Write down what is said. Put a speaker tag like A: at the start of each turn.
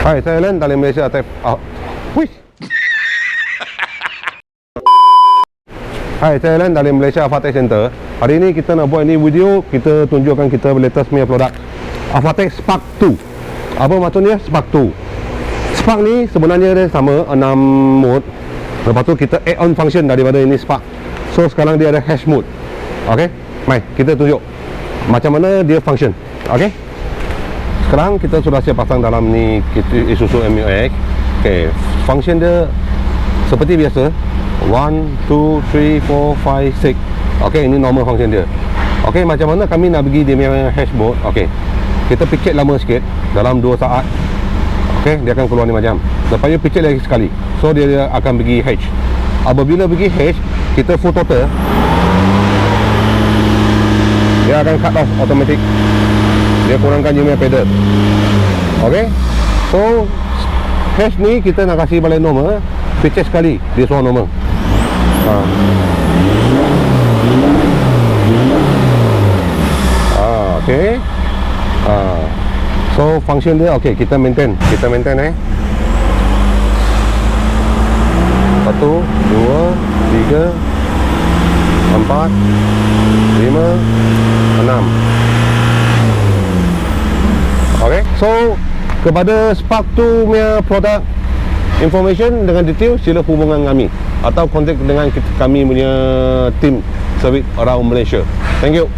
A: Hai, saya Len dari Malaysia Attack. Wih. Hai, saya Len dari Malaysia Attack Center. Hari ini kita nak buat ini video, kita tunjukkan kita latest punya produk ACCELERATOR Spark 2. Apa maksudnya Spark 2? Spark ni sebenarnya dia sama 6 mode. Lepas tu kita add on function daripada ini Spark. So sekarang dia ada hash mode. Okey, mai kita tunjuk macam mana dia function. Okey. Sekarang kita sudah siap pasang dalam ni Isuzu MU-X. Okey, function dia seperti biasa. 1, 2, 3, 4, 5, 6. Okey, ini normal function dia. Okey, macam mana kami nak pergi dia punya hash mode? Okey, kita picit lama sikit dalam 2 saat. Okey, dia akan keluar ni macam. Lepas tu picit lagi sekali. So dia akan pergi H. Apabila pergi H, kita full total, dia akan cut off automatic. Dia kurangkan dia punya pedal. Okey, so H ni kita nak kasih balik normal. Picit sekali dia suara normal. Okey. So function dia okey, kita maintain 1, 2, 3, 4, 5, 6. Okey, so kepada Spark 2 punya produk information dengan detail, sila hubungan kami atau kontak dengan kami punya tim service around Malaysia. Thank you.